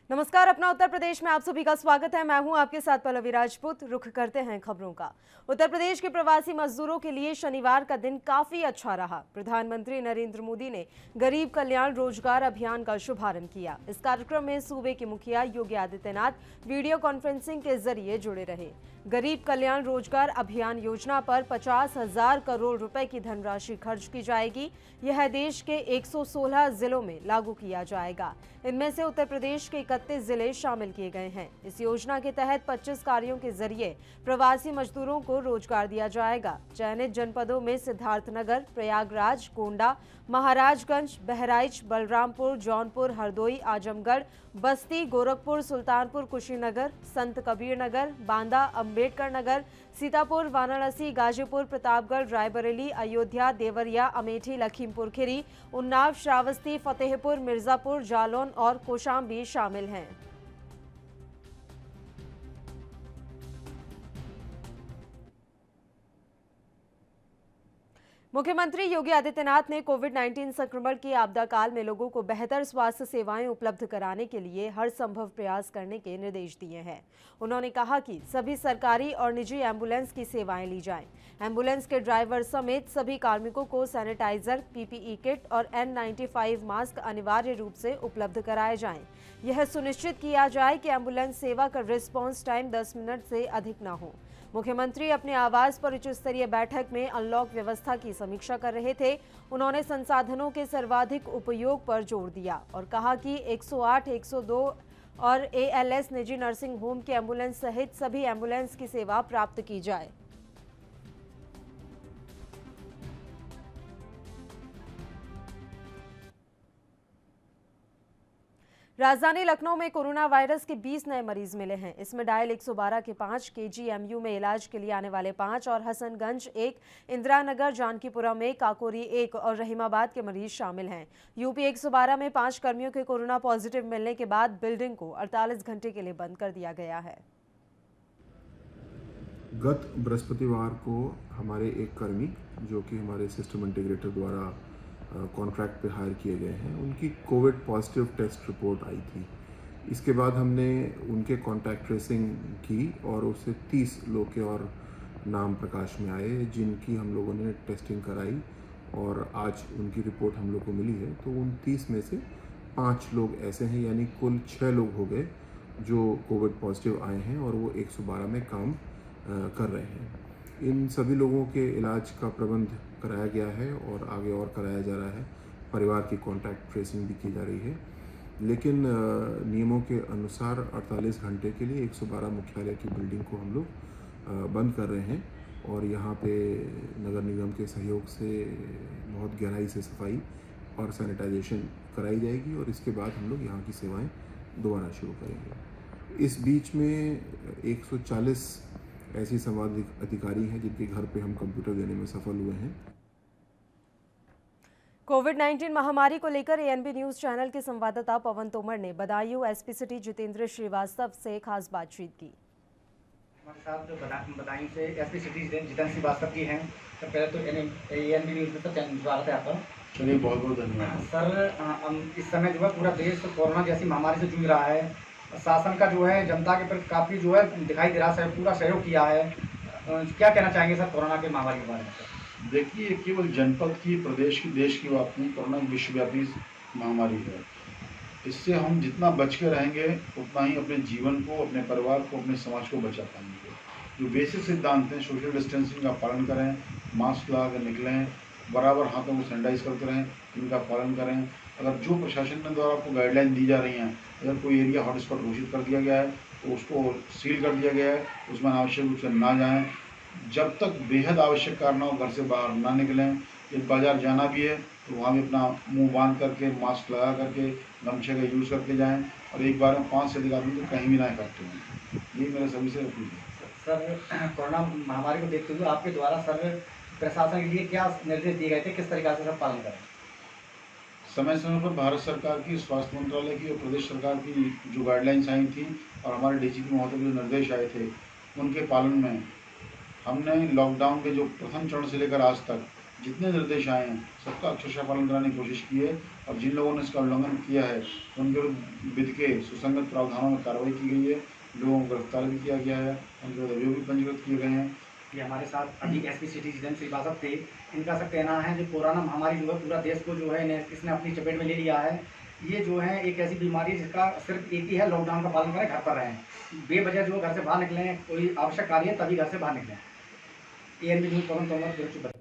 नमस्कार। अपना उत्तर प्रदेश में आप सभी का स्वागत है। मैं हूं आपके साथ पल्लवी राजपूत। रुख करते हैं खबरों का। उत्तर प्रदेश के प्रवासी मजदूरों के लिए शनिवार का दिन काफी अच्छा रहा। प्रधानमंत्री नरेंद्र मोदी ने गरीब कल्याण रोजगार अभियान का शुभारंभ किया। इस कार्यक्रम में सूबे के मुखिया योगी आदित्यनाथ वीडियो कॉन्फ्रेंसिंग के जरिए जुड़े रहे। गरीब कल्याण रोजगार अभियान योजना पर 50,000 करोड़ रुपए की धनराशि खर्च की जाएगी। यह देश के 116 जिलों में लागू किया जाएगा। इनमें से उत्तर प्रदेश के 31 जिले शामिल किए गए हैं। इस योजना के तहत 25 कार्यों के जरिए प्रवासी मजदूरों को रोजगार दिया जाएगा। चयनित जनपदों में सिद्धार्थनगर, प्रयागराज, गोंडा, महाराजगंज, बहराइच, बलरामपुर, जौनपुर, हरदोई, आजमगढ़, बस्ती, गोरखपुर, सुल्तानपुर, कुशीनगर, संत कबीर नगर, बांदा, अंबेडकर नगर, सीतापुर, वाराणसी, गाजीपुर, प्रतापगढ़, रायबरेली, अयोध्या, देवरिया, अमेठी, लखीमपुर खीरी, उन्नाव, श्रावस्ती, फतेहपुर, मिर्जापुर, जालौन और कौशाम्बी शामिल हैं। मुख्यमंत्री योगी आदित्यनाथ ने कोविड-19 संक्रमण के आपदा काल में लोगों को बेहतर स्वास्थ्य सेवाएं उपलब्ध कराने के लिए हर संभव प्रयास करने के निर्देश दिए हैं। उन्होंने कहा कि सभी सरकारी और निजी एम्बुलेंस की सेवाएं ली जाएं। एम्बुलेंस के ड्राइवर समेत सभी कार्मिकों को सैनिटाइजर, पीपीई किट और N95 मास्क अनिवार्य रूप से उपलब्ध कराए जाएं। यह सुनिश्चित किया जाए कि एम्बुलेंस सेवा का रिस्पॉन्स टाइम 10 मिनट से अधिक न हो। मुख्यमंत्री अपने आवास पर उच्च स्तरीय बैठक में अनलॉक व्यवस्था की समीक्षा कर रहे थे। उन्होंने संसाधनों के सर्वाधिक उपयोग पर जोर दिया और कहा कि 108, 102 और ALS निजी नर्सिंग होम के एम्बुलेंस सहित सभी एम्बुलेंस की सेवा प्राप्त की जाए। राजधानी लखनऊ में कोरोना वायरस के 20 नए मरीज मिले हैं। इसमें डायल 112 के 5, KGMU में इलाज के लिए आने वाले 5 और हसनगंज 1, इंदिरा नगर, जानकीपुरम 1, काकोरी 1 और रहीमाबाद के मरीज शामिल हैं। यूपी 112 में 5 कर्मियों के कोरोना पॉजिटिव मिलने के बाद बिल्डिंग को 48 घंटे के लिए बंद कर दिया गया है। गत बृहस्पतिवार को हमारे एक कर्मी जो कि हमारे सिस्टम इंटीग्रेटर द्वारा कॉन्ट्रैक्ट पे हायर किए गए हैं, उनकी कोविड पॉजिटिव टेस्ट रिपोर्ट आई थी। इसके बाद हमने उनके कॉन्टैक्ट ट्रेसिंग की और उससे 30 लोग के और नाम प्रकाश में आए जिनकी हम लोगों ने टेस्टिंग कराई और आज उनकी रिपोर्ट हम लोग को मिली है। तो उन 30 में से 5 लोग ऐसे हैं, यानी कुल 6 लोग हो गए जो कोविड पॉजिटिव आए हैं और वो 112 में काम कर रहे हैं। इन सभी लोगों के इलाज का प्रबंध कराया गया है और आगे और कराया जा रहा है। परिवार की कॉन्टैक्ट ट्रेसिंग भी की जा रही है, लेकिन नियमों के अनुसार 48 घंटे के लिए 112 मुख्यालय की बिल्डिंग को हम लोग बंद कर रहे हैं और यहाँ पे नगर निगम के सहयोग से बहुत गहराई से सफाई और सैनिटाइजेशन कराई जाएगी और इसके बाद हम लोग यहाँ की सेवाएं दोबारा शुरू करेंगे। इस बीच में 140 ऐसे संवाद अधिकारी हैं जिनके घर पे हम कंप्यूटर देने में सफल हुए हैं। कोविड-19 महामारी को लेकर ANB न्यूज चैनल के संवाददाता पवन तोमर ने बदायूं SP सिटी जितेंद्र श्रीवास्तव से खास बातचीत की। हमारे साथ बदायूं से SP सिटी जितेंद्र श्रीवास्तव जी हैं। तो पहले तो ANB न्यूज में स्वागत है आपका। चलिए, बहुत बहुत धन्यवाद सर। इस समय जो है पूरा देश कोरोना जैसी महामारी से जूझ रहा है। शासन का जो है जनता के प्रति काफ़ी जो है दिखाई दे रहा है, पूरा सहयोग किया है। क्या कहना चाहेंगे सर कोरोना के महामारी के बारे में? देखिए, केवल जनपद की, प्रदेश की, देश की बात नहीं, कोरोना विश्वव्यापी महामारी है। इससे हम जितना बच के रहेंगे उतना ही अपने जीवन को, अपने परिवार को, अपने समाज को बचा पाएंगे। जो बेसिक सिद्धांत हैं, सोशल डिस्टेंसिंग का पालन करें, मास्क लगा कर निकलें, बराबर हाथों को सैनिटाइज करते रहें, इनका पालन करें। अगर जो प्रशासन के द्वारा आपको गाइडलाइन दी जा रही हैं, अगर कोई एरिया हॉटस्पॉट घोषित कर दिया गया है तो उसको सील कर दिया गया है, उसमें अनावश्यक रूप से ना जाएं। जब तक बेहद आवश्यक कारण हो घर से बाहर ना निकलें। यदि बाज़ार जाना भी है तो वहाँ भी अपना मुंह बांध करके, मास्क लगा करके, गमछे का यूज़ करके जाएं और एक बार में 5 से अधिक आदमी तो कहीं भी ना इकट्ठे हों। यही मेरे सभी से अपील है। सर, कोरोना महामारी को देखते हुए आपके द्वारा सर प्रशासन के लिए क्या निर्देश दिए गए थे, किस तरीके से सब पालन करें? समय समय पर भारत सरकार की, स्वास्थ्य मंत्रालय की और प्रदेश सरकार की जो गाइडलाइंस आई थी और हमारे DGP महोदय के जो निर्देश आए थे, उनके पालन में हमने लॉकडाउन के जो प्रथम चरण से लेकर आज तक जितने निर्देश आए हैं सबका अक्षरशः पालन कराने की कोशिश की है, और जिन लोगों ने इसका उल्लंघन किया है उनके विरुद्ध विधि के सुसंगत प्रावधानों में कार्रवाई की गई है, लोगों को गिरफ्तार भी किया गया है, उनके विरुद्ध अभियोग भी पंजीकृत किए गए हैं। ये हमारे साथ अभी एसपी सिटी जितेंद्र श्रीवास्तव थे। इनका सब कहना है जो कोरोना महामारी जो है पूरा देश को जो है इसने अपनी चपेट में ले लिया है। ये जो है एक ऐसी बीमारी जिसका सिर्फ एक ही है, लॉकडाउन का पालन करें, घर पर रहें, बेवजह जो घर से बाहर निकलें, कोई आवश्यक कार्य है तभी घर से बाहर निकलें। ANB न्यूज़ पवन तोमर, तिरुचिरापल्ली।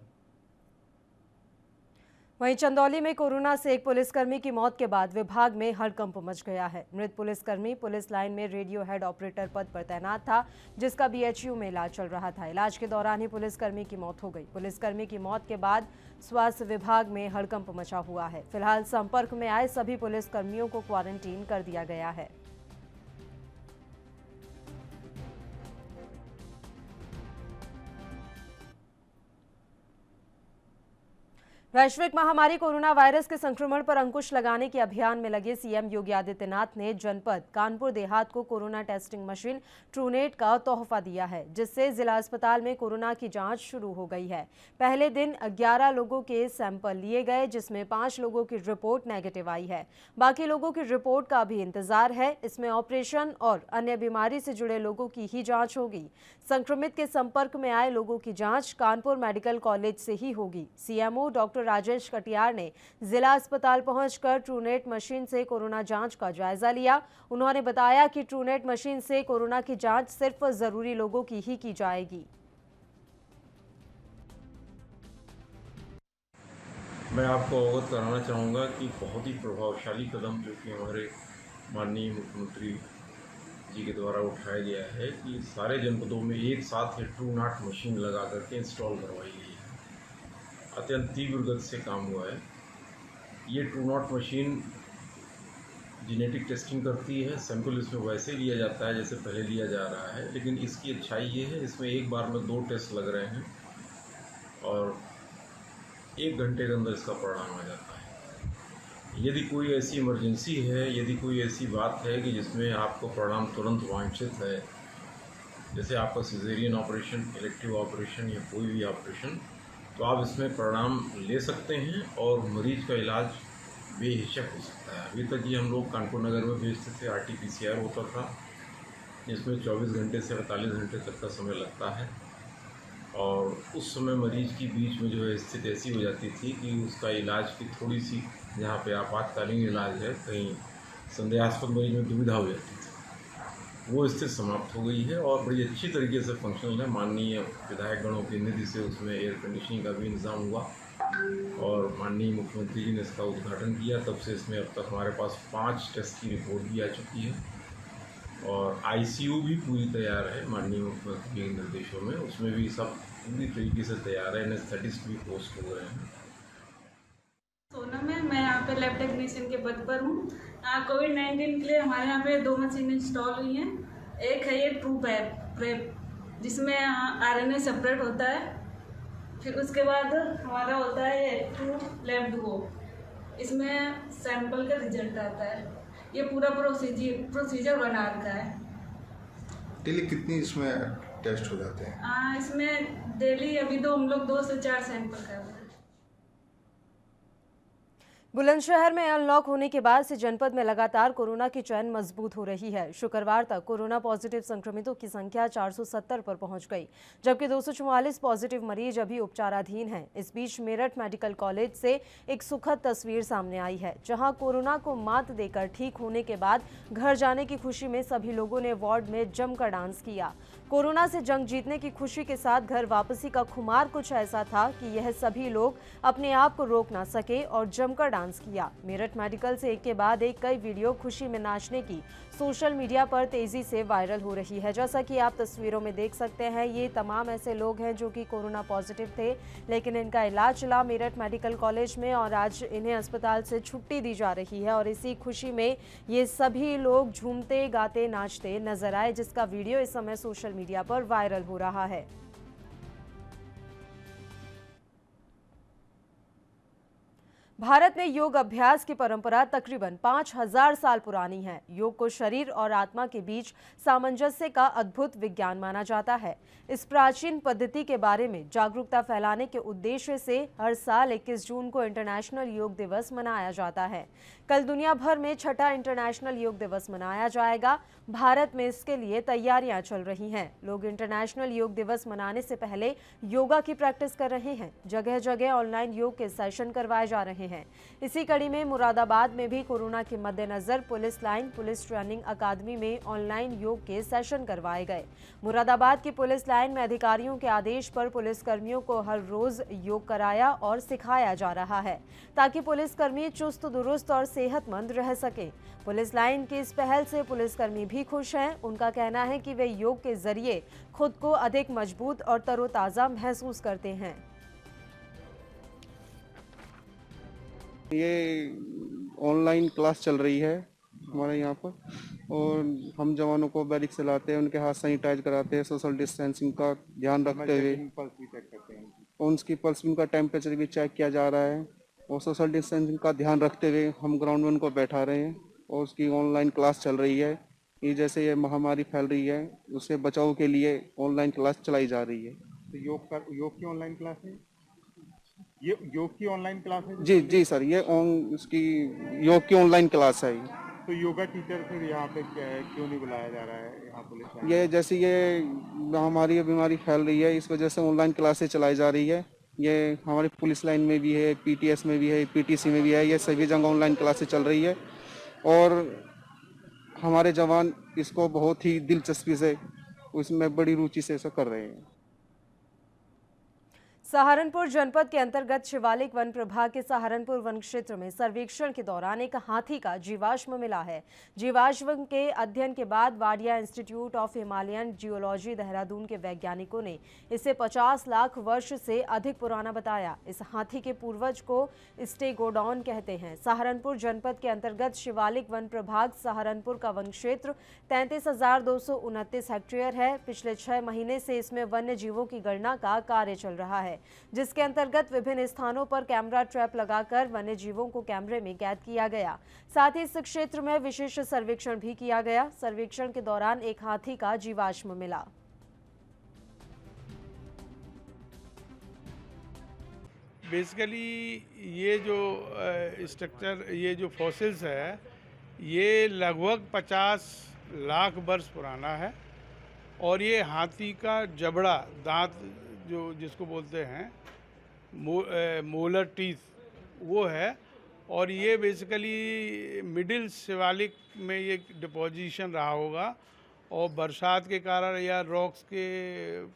वहीं चंदौली में कोरोना से एक पुलिसकर्मी की मौत के बाद विभाग में हड़कंप मच गया है। मृत पुलिसकर्मी पुलिस लाइन में रेडियो हेड ऑपरेटर पद पर तैनात था, जिसका BHU में इलाज चल रहा था। इलाज के दौरान ही पुलिसकर्मी की मौत हो गई। पुलिसकर्मी की मौत के बाद स्वास्थ्य विभाग में हड़कंप मचा हुआ है। फिलहाल संपर्क में आए सभी पुलिसकर्मियों को क्वारंटीन कर दिया गया है। वैश्विक महामारी कोरोना वायरस के संक्रमण पर अंकुश लगाने के अभियान में लगे CM योगी आदित्यनाथ ने जनपद कानपुर देहात को कोरोना टेस्टिंग मशीन ट्रूनेट का तोहफा दिया है, जिससे जिला अस्पताल में कोरोना की जांच शुरू हो गई है। पहले दिन 11 लोगों के सैंपल लिए गए, जिसमें 5 लोगों की रिपोर्ट नेगेटिव आई है। बाकी लोगों की रिपोर्ट का भी इंतजार है। इसमें ऑपरेशन और अन्य बीमारी से जुड़े लोगों की ही जाँच होगी। संक्रमित के संपर्क में आए लोगों की जाँच कानपुर मेडिकल कॉलेज से ही होगी। CMO डॉक्टर राजेश कटियार ने जिला अस्पताल पहुंचकर ट्रूनेट मशीन से कोरोना जांच का जायजा लिया। उन्होंने बताया कि ट्रूनेट मशीन से कोरोना की जांच सिर्फ जरूरी लोगों की ही की जाएगी। मैं आपको अवगत कराना चाहूँगा कि बहुत ही प्रभावशाली कदम जो कि हमारे माननीय मुख्यमंत्री जी के द्वारा उठाया गया है कि सारे जनपदों में एक साथ ट्रूनेट मशीन लगा करके इंस्टॉल करवाई गई है। अत्यंत तीव्र गति से काम हुआ है। ये ट्रूनेट मशीन जेनेटिक टेस्टिंग करती है। सैंपल इसमें वैसे लिया जाता है जैसे पहले लिया जा रहा है, लेकिन इसकी अच्छाई ये है इसमें एक बार में 2 टेस्ट लग रहे हैं और 1 घंटे के अंदर इसका परिणाम आ जाता है। यदि कोई ऐसी इमरजेंसी है, यदि कोई ऐसी बात है कि जिसमें आपको परिणाम तुरंत वांछित है, जैसे आपका सिजेरियन ऑपरेशन, इलेक्टिव ऑपरेशन या कोई भी ऑपरेशन, तो आप इसमें परिणाम ले सकते हैं और मरीज का इलाज बेहिचक हो सकता है। अभी तक ये हम लोग कानपुर नगर में भेजते थे, RT-PCR होता था, जिसमें 24 घंटे से 48 घंटे तक का समय लगता है, और उस समय मरीज की बीच में जो है स्थिति ऐसी हो जाती थी कि उसका इलाज की थोड़ी सी, जहाँ पे आपातकालीन इलाज है, कहीं संदेहास्पद मरीज में दुविधा हो जाती थी, वो स्थिति समाप्त हो गई है और बड़ी अच्छी तरीके से फंक्शनल है। माननीय विधायकगणों की निधि से उसमें एयर कंडीशनिंग का भी इंतजाम हुआ और माननीय मुख्यमंत्री जी ने इसका उद्घाटन किया। तब से इसमें अब तक हमारे पास 5 टेस्ट की रिपोर्ट भी आ चुकी है और ICU भी पूरी तैयार है माननीय मुख्यमंत्री के निर्देशों में। उसमें भी सब पूरी तरीके से तैयार है। एनेस्थेटिस्ट भी पोस्ट हो रहे हैं। सोनम है, मैं यहाँ पे लैब टेक्नीशियन के पद पर हूँ। कोविड-19 के लिए हमारे यहाँ पे 2 मशीन इंस्टॉल हुई हैं। एक है ये ट्रू प्रेप, जिसमें RNA सेपरेट होता है। फिर उसके बाद हमारा होता है ये ट्रू लैब डुओ, इसमें सैंपल का रिजल्ट आता है। ये पूरा प्रोसीजर बना रखा है। डेली कितनी इसमें टेस्ट हो जाते हैं? इसमें डेली अभी तो हम लोग 2 से 4 सैंपल कर रहे हैं। बुलंदशहर में अनलॉक होने के बाद से जनपद में लगातार कोरोना की चेन मजबूत हो रही है। शुक्रवार तक कोरोना पॉजिटिव संक्रमितों की संख्या 470 पर पहुंच गई, जबकि 244 पॉजिटिव मरीज अभी उपचाराधीन हैं। इस बीच मेरठ मेडिकल कॉलेज से एक सुखद तस्वीर सामने आई है, जहां कोरोना को मात देकर ठीक होने के बाद घर जाने की खुशी में सभी लोगों ने वार्ड में जमकर डांस किया। कोरोना से जंग जीतने की खुशी के साथ घर वापसी का खुमार कुछ ऐसा था कि यह सभी लोग अपने आप को रोक ना सके और जमकर डांस किया। मेरठ मेडिकल से एक के बाद एक कई वीडियो खुशी में नाचने की सोशल मीडिया पर तेजी से वायरल हो रही है। जैसा कि आप तस्वीरों में देख सकते हैं, ये तमाम ऐसे लोग हैं जो कि कोरोना पॉजिटिव थे, लेकिन इनका इलाज चला मेरठ मेडिकल कॉलेज में और आज इन्हें अस्पताल से छुट्टी दी जा रही है। और इसी खुशी में ये सभी लोग झूमते गाते नाचते नजर आए, जिसका वीडियो इस समय सोशल मीडिया पर वायरल हो रहा है। भारत में योग अभ्यास की परंपरा तकरीबन 5000 साल पुरानी है। योग को शरीर और आत्मा के बीच सामंजस्य का अद्भुत विज्ञान माना जाता है। इस प्राचीन पद्धति के बारे में जागरूकता फैलाने के उद्देश्य से हर साल 21 जून को इंटरनेशनल योग दिवस मनाया जाता है। कल दुनिया भर में छठा इंटरनेशनल योग दिवस मनाया जाएगा। भारत में इसके लिए तैयारियां चल रही हैं। लोग इंटरनेशनल योग दिवस मनाने से पहले योगा की प्रैक्टिस कर रहे हैं। जगह जगह ऑनलाइन योग के सेशन करवाए जा रहे हैं। इसी कड़ी में मुरादाबाद में भी कोरोना के मद्देनजर पुलिस लाइन पुलिस ट्रेनिंग अकादमी में ऑनलाइन योग के सेशन करवाए गए। मुरादाबाद की पुलिस लाइन में अधिकारियों के आदेश पर पुलिसकर्मियों को हर रोज योग कराया और सिखाया जा रहा है ताकि पुलिसकर्मी चुस्त दुरुस्त और सेहतमंद रह सके। पुलिस लाइन की इस पहल से पुलिसकर्मी भी खुश हैं। उनका कहना है कि वे योग के जरिए खुद को अधिक मजबूत और तरोताजा महसूस करते हैं। ये ऑनलाइन क्लास चल रही है हमारे यहाँ पर, और हम जवानों को बैरिक से लाते हैं, उनके हाथ सैनिटाइज कराते हैं, सोशल डिस्टेंसिंग का ध्यान रखते हुए उनकी पल्स, उनका टेम्परेचर भी चेक किया जा रहा है, और सोशल डिस्टेंसिंग का ध्यान रखते हुए हम ग्राउंड में उनको बैठा रहे हैं और उसकी ऑनलाइन क्लास चल रही है। ये जैसे ये महामारी फैल रही है उससे बचाव के लिए ऑनलाइन क्लास चलाई जा रही है। तो योग की ऑनलाइन क्लास है, ये योग की ऑनलाइन क्लास है? जी सर, ये इसकी योग की ऑनलाइन क्लास है। तो योगा टीचर फिर यहाँ पे क्यों नहीं बुलाया जा रहा है यहाँ पुलिस? ये जैसे ये महामारी बीमारी फैल रही है इस वजह से ऑनलाइन क्लासें चलाई जा रही है। ये हमारी पुलिस लाइन में भी है, पीटीएस में भी है, पीटीसी में भी है, ये सभी जगह ऑनलाइन क्लासें चल रही है और हमारे जवान इसको बहुत ही दिलचस्पी से, उसमें बड़ी रुचि से ऐसा कर रहे हैं। सहारनपुर जनपद के अंतर्गत शिवालिक वन प्रभाग के सहारनपुर वन क्षेत्र में सर्वेक्षण के दौरान एक हाथी का जीवाश्म मिला है। जीवाश्म के अध्ययन के बाद Wadia institute of Himalayan geology Dehradun के वैज्ञानिकों ने इसे 50 लाख वर्ष से अधिक पुराना बताया। इस हाथी के पूर्वज को स्टेगोडॉन कहते हैं। सहारनपुर जनपद के अंतर्गत शिवालिक वन प्रभाग सहारनपुर का वन क्षेत्र 33,229 हेक्टेयर है। पिछले 6 महीने से इसमें वन्य जीवों की गणना का कार्य चल रहा है, जिसके अंतर्गत विभिन्न स्थानों पर कैमरा ट्रैप लगाकर वन्य जीवों को कैमरे में कैद किया गया। साथ ही इस क्षेत्र में विशेष सर्वेक्षण भी किया गया। सर्वेक्षण के दौरान एक हाथी का जीवाश्म मिला। बेसिकली ये जो स्ट्रक्चर, ये जो फॉसिल्स है, ये लगभग 50 लाख वर्ष पुराना है और ये हाथी का जबड़ा, दांत जो जिसको बोलते हैं मोलर टीथ, वो है। और ये बेसिकली मिडिल शिवालिक में ये डिपोजिशन रहा होगा और बरसात के कारण या रॉक्स के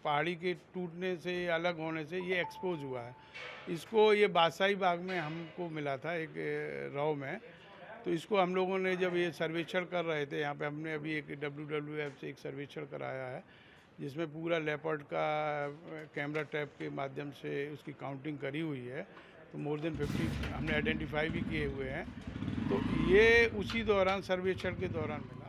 पहाड़ी के टूटने से, अलग होने से ये एक्सपोज हुआ है। इसको ये बादशाही बाग में हमको मिला था एक रॉ में, तो इसको हम लोगों ने जब ये सर्वेक्षण कर रहे थे, यहाँ पे हमने अभी एक WWF से एक सर्वेक्षण कराया है जिसमें पूरा लेपर्ड का कैमरा टैप के माध्यम से उसकी काउंटिंग करी हुई है। तो मोर देन 50 हमने आइडेंटिफाई भी किए हुए हैं। तो ये उसी दौरान, सर्वेक्षण के दौरान मिला।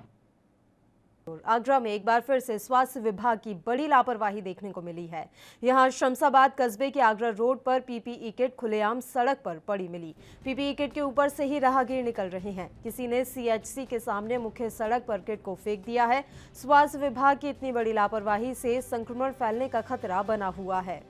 आगरा में एक बार फिर से स्वास्थ्य विभाग की बड़ी लापरवाही देखने को मिली है। यहां शमशाबाद कस्बे के आगरा रोड पर पीपीई किट खुलेआम सड़क पर पड़ी मिली। पीपीई किट के ऊपर से ही राहगीर निकल रहे हैं। किसी ने सीएचसी के सामने मुख्य सड़क पर किट को फेंक दिया है। स्वास्थ्य विभाग की इतनी बड़ी लापरवाही से संक्रमण फैलने का खतरा बना हुआ है।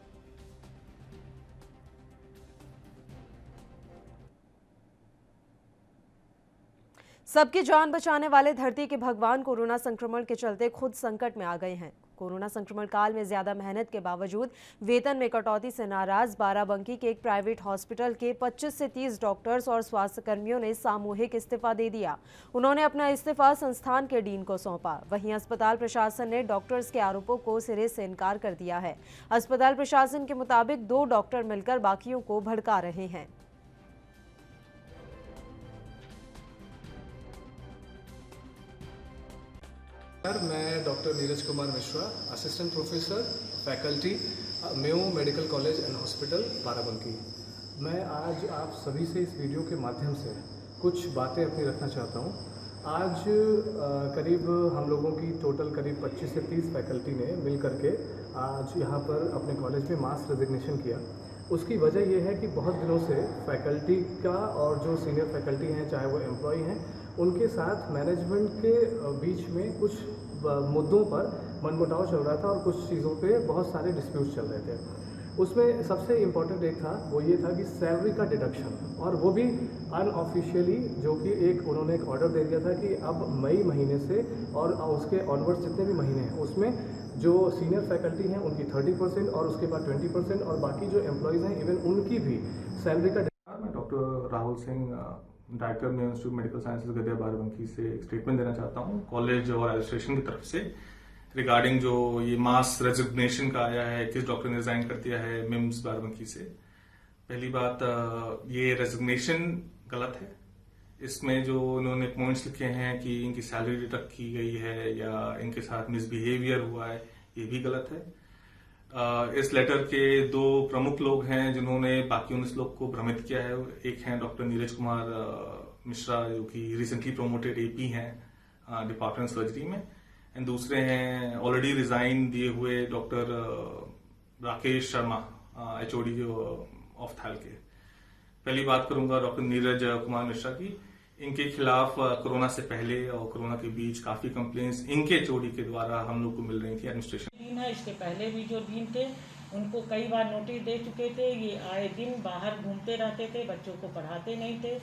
सबकी जान बचाने वाले धरती के भगवान कोरोना संक्रमण के चलते खुद संकट में आ गए हैं। कोरोना संक्रमण काल में ज्यादा मेहनत के बावजूद वेतन में कटौती से नाराज बाराबंकी के एक प्राइवेट हॉस्पिटल के 25 से 30 डॉक्टर्स और स्वास्थ्य कर्मियों ने सामूहिक इस्तीफा दे दिया। उन्होंने अपना इस्तीफा संस्थान के डीन को सौंपा। वहीं अस्पताल प्रशासन ने डॉक्टर्स के आरोपों को सिरे से इनकार कर दिया है। अस्पताल प्रशासन के मुताबिक 2 डॉक्टर मिलकर बाकियों को भड़का रहे हैं। सर, मैं doctor Neeraj Kumar Mishra, assistant professor faculty, Mayo medical college and hospital Barabanki. मैं आज आप सभी से इस वीडियो के माध्यम से कुछ बातें अपनी रखना चाहता हूँ। आज करीब हम लोगों की टोटल करीब 25 से 30 फैकल्टी ने मिल करके आज यहाँ पर अपने कॉलेज में मास रेजिग्नेशन किया। उसकी वजह ये है कि बहुत दिनों से फैकल्टी का और जो सीनियर फैकल्टी हैं, चाहे वो एम्प्लॉय हैं, उनके साथ मैनेजमेंट के बीच में कुछ मुद्दों पर मनमुटाव चल रहा था और कुछ चीज़ों पे बहुत सारे डिस्प्यूट्स चल रहे थे। उसमें सबसे इम्पॉर्टेंट एक था, वो ये था कि सैलरी का डिडक्शन, और वो भी अनऑफिशियली, जो कि उन्होंने एक ऑर्डर दे दिया था कि अब मई महीने से और उसके ऑनवर्ड्स जितने भी महीने हैं उसमें जो सीनियर फैकल्टी हैं उनकी 30% और उसके बाद 20% और बाकी जो एम्प्लॉयज़ हैं इवन उनकी भी सैलरी का। मैं डॉक्टर राहुल सिंह, डायरेक्टर में इंस्टीट्यूट मेडिकल साइंसेज गद्या बाराबंकी से एक स्टेटमेंट देना चाहता हूँ कॉलेज और एडमिनिस्ट्रेशन की तरफ से रिगार्डिंग जो ये मास रेजिग्नेशन का आया है, किस डॉक्टर ने रिजाइन कर दिया है मिम्स बाराबंकी से। पहली बात, ये रेजिग्नेशन गलत है। इसमें जो उन्होंने पॉइंट्स लिखे हैं कि इनकी सैलरी डिडक्ट की गई है या इनके साथ मिसबिहेवियर हुआ है, ये भी गलत है। इस लेटर के दो प्रमुख लोग हैं जिन्होंने बाकी 19 लोग को भ्रमित किया है। एक हैं डॉक्टर नीरज कुमार मिश्रा, जो कि रिसेंटली प्रोमोटेड एपी हैं डिपार्टमेंट सर्जरी में, एंड दूसरे हैं ऑलरेडी रिजाइन दिए हुए doctor Rakesh Sharma, HOD of थैल के। पहली बात करूंगा डॉक्टर नीरज कुमार मिश्रा की। इनके खिलाफ कोरोना से पहले और कोरोना के बीच काफी कंप्लेंट्स इनके HOD के द्वारा हम लोग को मिल रही थी। एडमिनिस्ट्रेशन डीन है, इसके पहले भी जो डीन थे उनको कई बार नोटिस दे चुके थे। ये आए दिन बाहर घूमते रहते थे, बच्चों को पढ़ाते नहीं थे,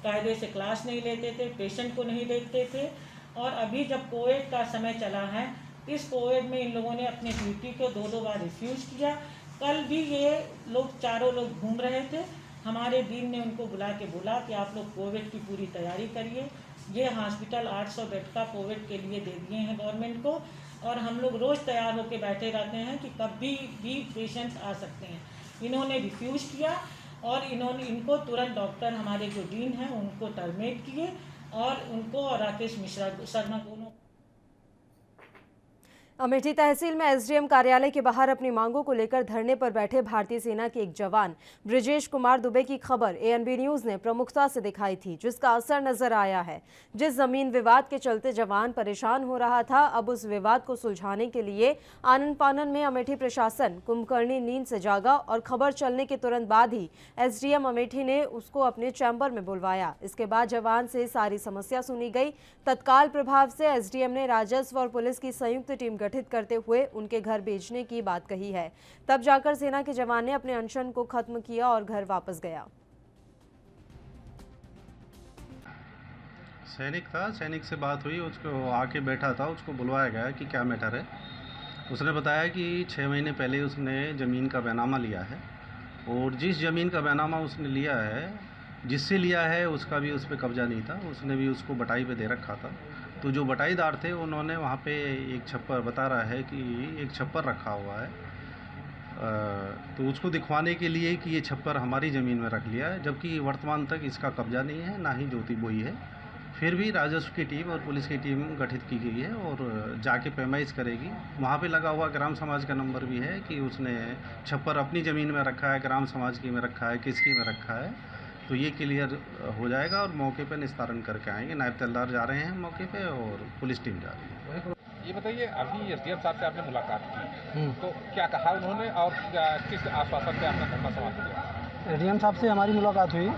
कायदे से क्लास नहीं लेते थे, पेशेंट को नहीं देखते थे। और अभी जब कोविड का समय चला है, इस कोविड में इन लोगों ने अपनी ड्यूटी को 2 बार रिफ्यूज किया। कल भी ये लोग चारों लोग घूम रहे थे। हमारे डीन ने उनको बुला के बोला कि आप लोग कोविड की पूरी तैयारी करिए। ये हॉस्पिटल 800 बेड का कोविड के लिए दे दिए हैं गवर्नमेंट को, और हम लोग रोज़ तैयार होकर बैठे रहते हैं कि कभी भी पेशेंट्स आ सकते हैं। इन्होंने रिफ्यूज किया और इनको तुरंत डॉक्टर हमारे जो डीन हैं उनको टर्मिनेट किए और उनको और राकेश मिश्रा शर्मा दोनों। अमेठी तहसील में एसडीएम कार्यालय के बाहर अपनी मांगों को लेकर धरने पर बैठे भारतीय सेना के एक जवान ब्रिजेश कुमार दुबे की खबर एएनबी न्यूज ने प्रमुखता से दिखाई थी, जिसका असर नजर आया है। जिस जमीन विवाद के चलते जवान परेशान हो रहा था, अब उस विवाद को सुलझाने के लिए आनन फानन में अमेठी प्रशासन कुंभकर्णी नींद से जागा और खबर चलने के तुरंत बाद ही एसडीएम अमेठी ने उसको अपने चैम्बर में बुलवाया। इसके बाद जवान से सारी समस्या सुनी गई। तत्काल प्रभाव से एसडीएम ने राजस्व और पुलिस की संयुक्त टीम गठित करते हुए उनके घर भेजने की बात कही है। तब जाकर सेना के जवान ने अपने अनशन को खत्म किया और घर वापस गया। सैनिक था, सैनिक से बात हुई, उसको आके बैठा था, उसको बुलवाया गया कि क्या मैटर है। उसने बताया कि 6 महीने पहले उसने ज़मीन का बैनामा लिया है और जिस ज़मीन का बैनामा उसने लिया है, जिससे लिया है उसका भी उस पर कब्जा नहीं था, उसने भी उसको बटाई पे दे रखा था। तो जो बटाईदार थे उन्होंने वहाँ पे एक छप्पर, बता रहा है कि एक छप्पर रखा हुआ है, तो उसको दिखवाने के लिए कि ये छप्पर हमारी ज़मीन में रख लिया है, जबकि वर्तमान तक इसका कब्जा नहीं है, ना ही ज्योति बोई है। फिर भी राजस्व की टीम और पुलिस की टीम गठित की गई है और जाके पैमाइश करेगी। वहाँ पे लगा हुआ ग्राम समाज का नंबर भी है कि उसने छप्पर अपनी ज़मीन में रखा है, ग्राम समाज की में रखा है, किसकी में रखा है, तो ये क्लियर हो जाएगा और मौके पे निस्तारण करके आएंगे। नायब तहसीलदार जा रहे हैं मौके पे और पुलिस टीम जा रही है। ये बताइए, अभी एसडीएम साहब से आपने मुलाकात की तो क्या कहा उन्होंने और किस आश्वासन पे आपने धरना समाप्त किया? एडीएम साहब से हमारी मुलाकात हुई।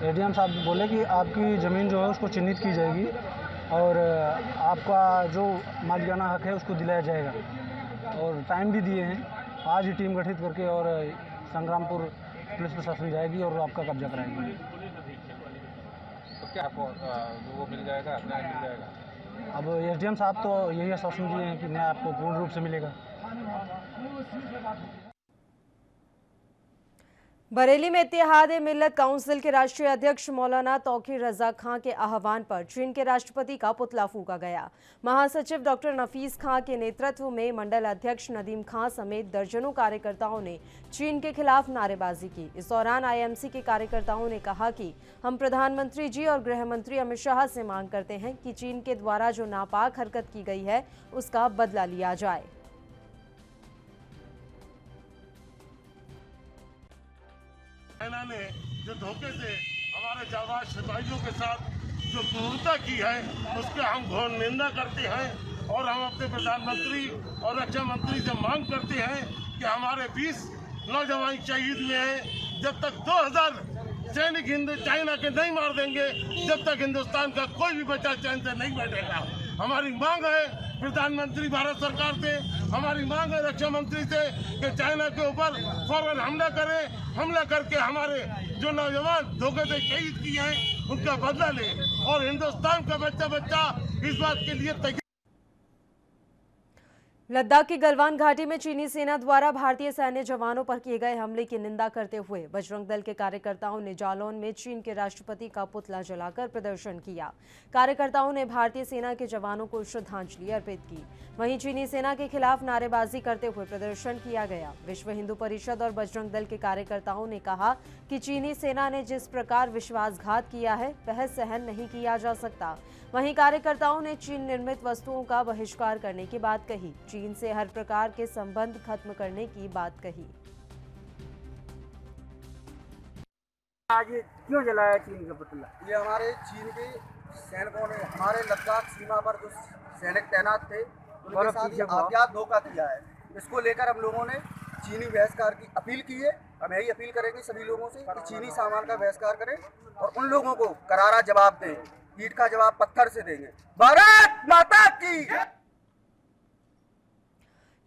एडीएम साहब बोले कि आपकी ज़मीन जो है उसको चिन्हित की जाएगी और आपका जो मालिकाना हक है उसको दिलाया जाएगा, और टाइम भी दिए हैं। आज ही टीम गठित करके और संग्रामपुर पुलिस प्रशासन जाएगी और आपका कब्जा कराएंगे। तो क्या आपको वो मिल जाएगा, न्याय मिल जाएगा? अब एसडीएम साहब तो यही आश्वासन दिए हैं कि न्याय आपको पूर्ण रूप से मिलेगा। बरेली में इत्तेहाद-ए-मिल्लत काउंसिल के राष्ट्रीय अध्यक्ष मौलाना तौकीर रजा खां के आह्वान पर चीन के राष्ट्रपति का पुतला फूंका गया। महासचिव डॉक्टर नफीस खां के नेतृत्व में मंडल अध्यक्ष नदीम खां समेत दर्जनों कार्यकर्ताओं ने चीन के खिलाफ नारेबाजी की। इस दौरान आईएमसी के कार्यकर्ताओं ने कहा कि हम प्रधानमंत्री जी और गृह मंत्री अमित शाह से मांग करते हैं कि चीन के द्वारा जो नापाक हरकत की गई है उसका बदला लिया जाए। चाइना ने जो धोखे से हमारे जाबाज सिपाहियों के साथ जो क्रूरता की है उसके हम घोर निंदा करते हैं और हम अपने प्रधानमंत्री और रक्षा मंत्री से मांग करते हैं कि हमारे 20 नौजवान शहीद हुए हैं। जब तक 2000 सैनिक चाइना के नहीं मार देंगे, जब तक हिंदुस्तान का कोई भी बच्चा चैन से नहीं बैठेगा। हमारी मांग है प्रधानमंत्री भारत सरकार से, हमारी मांग है रक्षा मंत्री से कि चाइना के ऊपर फौरन हमला करें, हमला करके हमारे जो नौजवान धोखे से शहीद किए हैं उनका बदला लें और हिंदुस्तान का बच्चा बच्चा इस बात के लिए तैयार। लद्दाख की गलवान घाटी में चीनी सेना द्वारा भारतीय सैन्य जवानों पर किए गए हमले की निंदा करते हुए बजरंग दल के कार्यकर्ताओं ने जालौन में चीन के राष्ट्रपति का पुतला जलाकर प्रदर्शन किया। कार्यकर्ताओं ने भारतीय सेना के जवानों को श्रद्धांजलि अर्पित की। वहीं चीनी सेना के खिलाफ नारेबाजी करते हुए प्रदर्शन किया गया। विश्व हिंदू परिषद और बजरंग दल के कार्यकर्ताओं ने कहा कि चीनी सेना ने जिस प्रकार विश्वासघात किया है वह सहन नहीं किया जा सकता। वहीं कार्यकर्ताओं ने चीन निर्मित वस्तुओं का बहिष्कार करने की बात कही। चीन से हर प्रकार के संबंध खत्म करने की बात कही। आज क्यों जलाया चीन का पुतला? ये हमारे चीन के सैनिकों ने हमारे लद्दाख सीमा पर जो सैनिक तैनात थे उनके साथ अज्ञात धोखा किया है। इसको लेकर हम लोगों ने चीनी बहिष्कार की अपील की है। हम यही अपील करेंगे सभी लोगों से कि चीनी सामान का बहिष्कार करें और उन लोगों को करारा जवाब दें। ईंट का जवाब पत्थर से देंगे। भारत माता की।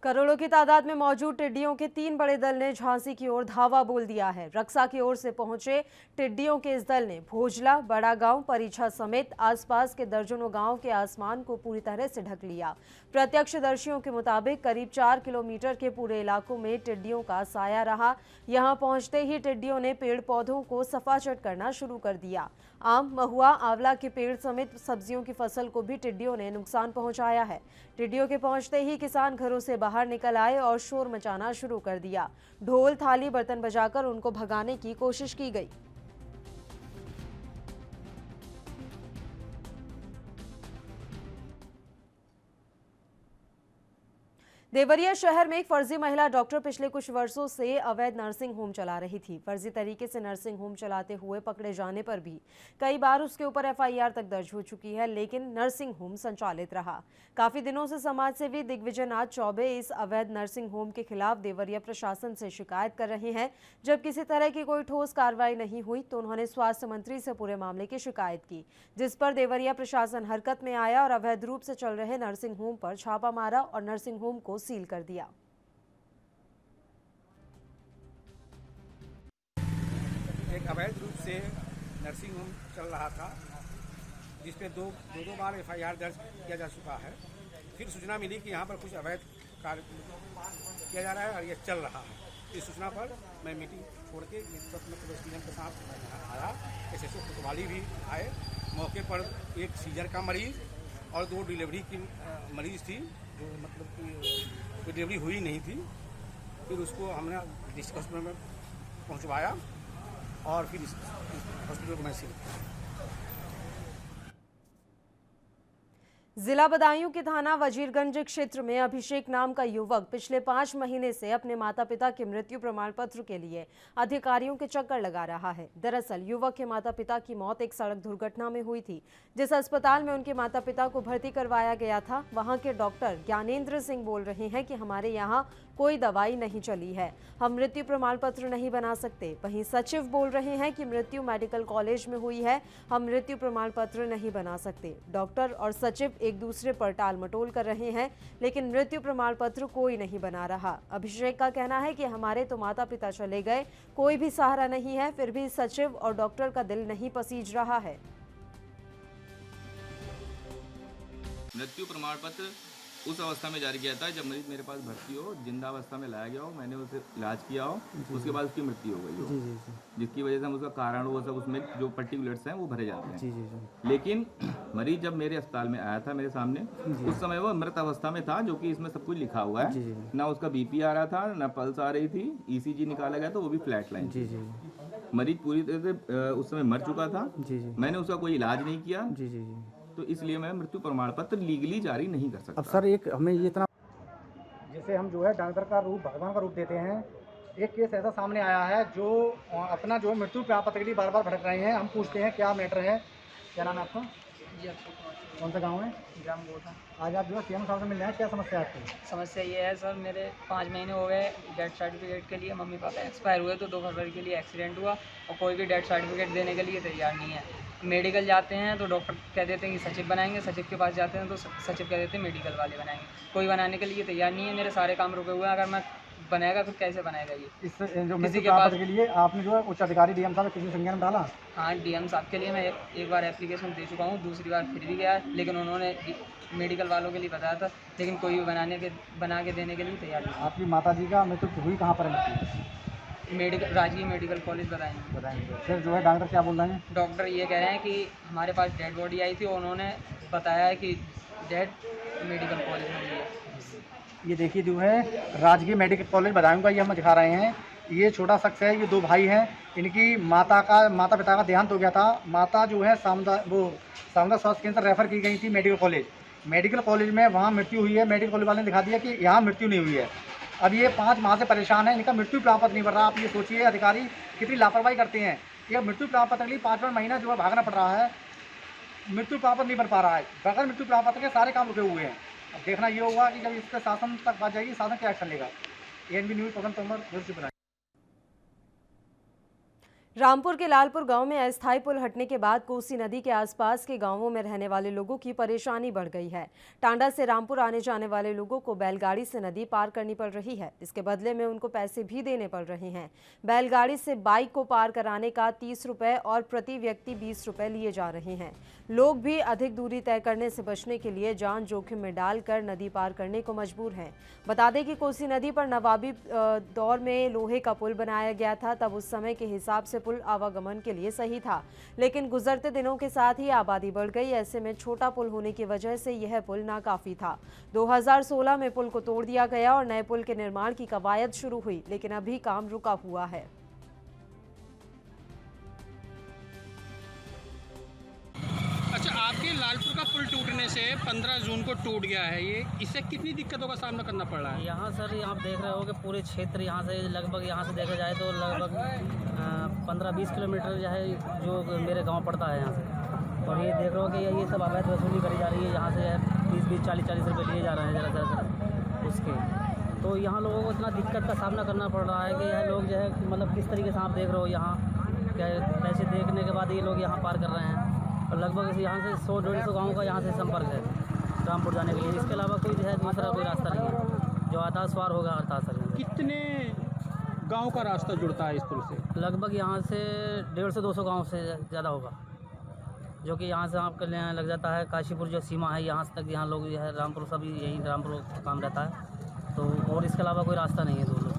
करोड़ों की तादाद में मौजूद टिड्डियों के 3 बड़े दल ने झांसी की ओर धावा बोल दिया है। रक्सा की ओर से पहुंचे टिड्डियों के इस दल ने भोजला, बड़ा गांव, परीछा समेत आसपास के दर्जनों गांव के आसमान को पूरी तरह से ढक लिया। प्रत्यक्षदर्शियों के मुताबिक करीब 4 किलोमीटर के पूरे इलाकों में टिड्डियों का साया रहा। यहां पहुंचते ही टिड्डियों ने पेड़ पौधों को सफाचट करना शुरू कर दिया। आम, महुआ, आंवला के पेड़ समेत सब्जियों की फसल को भी टिड्डियों ने नुकसान पहुंचाया है। टिड्डियों के पहुंचते ही किसान घरों से बाहर निकल आए और शोर मचाना शुरू कर दिया। ढोल, थाली, बर्तन बजाकर उनको भगाने की कोशिश की गई। देवरिया शहर में एक फर्जी महिला डॉक्टर पिछले कुछ वर्षों से अवैध नर्सिंग होम चला रही थी। फर्जी तरीके से नर्सिंग होम चलाते हुए पकड़े जाने पर भी कई बार उसके ऊपर एफआईआर तक दर्ज हो चुकी है, लेकिन नर्सिंग होम संचालित रहा। काफी दिनों से समाज सेवी दिग्विजयनाथ चौबे इस अवैध नर्सिंग होम के खिलाफ देवरिया प्रशासन से शिकायत कर रहे हैं। जब किसी तरह की कोई ठोस कार्रवाई नहीं हुई तो उन्होंने स्वास्थ्य मंत्री से पूरे मामले की शिकायत की, जिस पर देवरिया प्रशासन हरकत में आया और अवैध रूप से चल रहे नर्सिंग होम पर छापा मारा और नर्सिंग होम को सील कर दिया। एक अवैध रूप से नर्सिंग होम चल रहा था, जिसपे दो बार एफआईआर दर्ज किया जा चुका है। फिर सूचना मिली कि यहाँ पर कुछ अवैध कार्य किया जा रहा है और ये चल रहा है। इस सूचना पर मैं मीटिंग छोड़ के के साथ आया। SSO कोतवाली भी आए। मौके पर एक सीजर का मरीज और 2 डिलीवरी की मरीज थी, जो मतलब कि डिलीवरी हुई नहीं थी। फिर उसको हमने डिस्ट्रिक्ट हॉस्पिटल में पहुंचवाया और फिर इस हॉस्पिटल को मैं सील किया। जिला बदायूं के थाना वजीरगंज क्षेत्र में अभिषेक नाम का युवक पिछले 5 महीने से अपने माता पिता के मृत्यु प्रमाण पत्र के लिए अधिकारियों के चक्कर लगा रहा है। दरअसल युवक के माता पिता की मौत एक सड़क दुर्घटना में हुई थी। जिस अस्पताल में उनके माता पिता को भर्ती करवाया गया था, वहां के डॉक्टर ज्ञानेंद्र सिंह बोल रहे हैं कि हमारे यहाँ कोई दवाई नहीं चली है, हम मृत्यु प्रमाण पत्र नहीं बना सकते। वहीं सचिव बोल रहे हैं कि मृत्यु मेडिकल कॉलेज में हुई है, हम मृत्यु प्रमाण पत्र नहीं बना सकते। डॉक्टर और सचिव एक दूसरे पर टाल मटोल कर रहे हैं, लेकिन मृत्यु प्रमाण पत्र कोई नहीं बना रहा। अभिषेक का कहना है कि हमारे तो माता पिता चले गए, कोई भी सहारा नहीं है, फिर भी सचिव और डॉक्टर का दिल नहीं पसीज रहा है। मृत्यु प्रमाण पत्र उस अवस्था में जारी किया था जब मरीज मेरे पास भर्ती हो, जिंदा अवस्था में लाया गया हो, मैंने उसे इलाज किया हो, उसके बाद उसकी मृत्यु हो गई हो, जिसकी वजह से हम उसका कारण वो सब उसमें जो पर्टिकुलर्स हैं वो भरे जाते हैं। लेकिन मरीज जब मेरे अस्पताल में आया था मेरे सामने, उस समय वो मृत अवस्था में था, जो कि इसमें सब कुछ लिखा हुआ है। ना उसका बीपी आ रहा था, ना पल्स आ रही थी, ECG निकाला गया तो वो भी फ्लैट लाइन। मरीज पूरी तरह से उस समय मर चुका था। मैंने उसका कोई इलाज नहीं किया, तो इसलिए मैं मृत्यु प्रमाण पत्र लीगली जारी नहीं कर सकता। अब सर एक हमें ये इतना, जैसे हम जो है डॉक्टर का रूप, भगवान का रूप देते हैं, एक केस ऐसा सामने आया है जो अपना जो मृत्यु प्रमाण पत्र के लिए बार बार भटक रहे हैं। हम पूछते हैं क्या मैटर है, क्या नाम है आपका? जी अक्षय कुमार। कौन सा गाँव है? ग्राम गोठा। आज आप जो है सीएम साहब से मिलने आए, क्या समस्या है आपकी? समस्या ये है सर, मेरे 5 महीने हो गए डेथ सर्टिफिकेट के लिए, मम्मी पापा एक्सपायर हुए तो 2 फरवरी के लिए एक्सीडेंट हुआ और कोई भी डेथ सर्टिफिकेट देने के लिए तैयार नहीं है। मेडिकल जाते हैं तो डॉक्टर कह देते हैं कि सचिव बनाएंगे, सचिव के पास जाते हैं तो सचिव कह देते हैं मेडिकल वाले बनाएंगे, कोई बनाने के लिए तैयार नहीं है। मेरे सारे काम रुके हुए हैं, अगर मैं बनाएगा फिर कैसे बनाएगा ये? इस जो किसी के पास के लिए आपने जो है उच्च अधिकारी डीएम साहब किसी संज्ञान में डाला? हाँ, डीएम साहब के लिए मैं एक बार एप्लीकेशन दे चुका हूँ, दूसरी बार फिर भी गया है, लेकिन उन्होंने मेडिकल वालों के लिए बताया था, लेकिन कोई भी बना के देने के लिए तैयार नहीं। आपकी माता जी का मृत्यु हुई कहाँ पर है? मेडिकल राजकीय मेडिकल कॉलेज बताएंगे। फिर जो है डॉक्टर क्या बोल रहे हैं? डॉक्टर ये कह रहे हैं कि हमारे पास डेड बॉडी आई थी और उन्होंने बताया है कि डेड मेडिकल कॉलेज में हुई है। ये देखिए जो है राजकीय मेडिकल कॉलेज बदायूं का ये हम दिखा रहे हैं। ये छोटा शख्स है, ये 2 भाई हैं, इनकी माता पिता का देहांत हो गया था। माता जो है सामुदायिक स्वास्थ्य केंद्र रेफर की गई थी मेडिकल कॉलेज में, वहाँ मृत्यु हुई है। मेडिकल कॉलेज वाले ने दिखा दिया कि यहाँ मृत्यु नहीं हुई है। अब ये 5 माह से परेशान है, इनका मृत्यु प्रमाण पत्र नहीं बन रहा। आप ये सोचिए अधिकारी कितनी लापरवाही करते हैं। ये मृत्यु प्रमाण पत्र के लिए 5वां महीना जो है भागना पड़ रहा है, मृत्यु प्रमाण पत्र नहीं बन पा रहा है। बगैर मृत्यु प्रमाण पत्र के सारे काम रुके हुए हैं। अब देखना ये होगा कि जब इस पर शासन तक बात जाएगी, शासन क्या एक्शन लेगा। एएनबी न्यूज़ पवन तोमर। रामपुर के लालपुर गांव में अस्थायी पुल हटने के बाद कोसी नदी के आसपास के गांवों में रहने वाले लोगों की परेशानी बढ़ गई है। टांडा से रामपुर आने जाने वाले लोगों को बैलगाड़ी से नदी पार करनी पड़ रही है। इसके बदले में उनको पैसे भी देने पड़ रहे हैं। बैलगाड़ी से बाइक को पार कराने का 30 रुपये और प्रति व्यक्ति 20 रुपये लिए जा रहे हैं। लोग भी अधिक दूरी तय करने से बचने के लिए जान जोखिम में डालकर नदी पार करने को मजबूर हैं। बता दें कि कोसी नदी पर नवाबी दौर में लोहे का पुल बनाया गया था। तब उस समय के हिसाब से पुल आवागमन के लिए सही था, लेकिन गुजरते दिनों के साथ ही आबादी बढ़ गई। ऐसे में छोटा पुल होने की वजह से यह पुल नाकाफी था। 2016 में पुल को तोड़ दिया गया और नए पुल के निर्माण की कवायद शुरू हुई, लेकिन अभी काम रुका हुआ है। अच्छा, आपके लालपुर का पुल टूटने से 15 जून को टूट गया है ये, इससे कितनी दिक्कतों का सामना करना पड़ रहा है? यहाँ सर आप देख रहे हो कि पूरे क्षेत्र यहाँ से लगभग यहाँ से देखा जाए तो लगभग 15-20 किलोमीटर जो है जो मेरे गांव पड़ता है यहाँ से। और ये देख रहे हो कि ये सब अवैध वसूली करी जा रही है। यहाँ से 20-20, 40-40 रुपये लिए जा रहे हैं ज़रा उसके। तो यहाँ लोगों को इतना दिक्कत का सामना करना पड़ रहा है कि यह लोग जो है मतलब किस तरीके से आप देख रहे हो यहाँ क्या पैसे देखने के बाद ये लोग यहाँ पार कर रहे हैं। और लगभग यहाँ से 100-150 गाँव का यहाँ से संपर्क है रामपुर जाने के लिए। इसके अलावा कोई जो है दूसरा कोई रास्ता नहीं है जो आताशवार होगा अर्थात। कितने गांव का रास्ता जुड़ता है इस पुल से? लगभग यहाँ से 150-200 गांव से ज़्यादा होगा, जो कि यहाँ से आपके लग जाता है काशीपुर जो सीमा है यहाँ तक। यहाँ लोग जो है रामपुर सभी यहीं रामपुर का काम रहता है तो, और इसके अलावा कोई रास्ता नहीं है दोनों।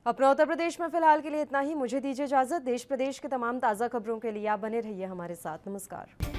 अपना उत्तर प्रदेश में फिलहाल के लिए इतना ही। मुझे दीजिए इजाजत। देश प्रदेश के तमाम ताज़ा खबरों के लिए आप बने रहिए हमारे साथ। नमस्कार।